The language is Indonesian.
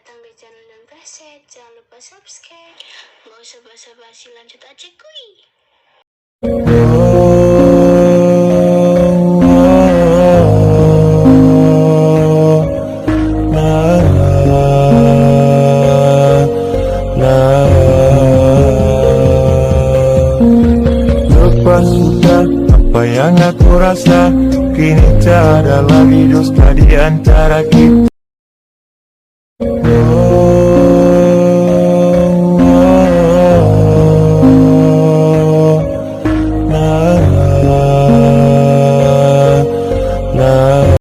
datang di channel Don Preset. Jangan lupa subscribe. Gak usah basa-basi, lanjut aja kuy. Lepas sudah apa yang aku rasa, kini tak ada lagi dusta di antara kita.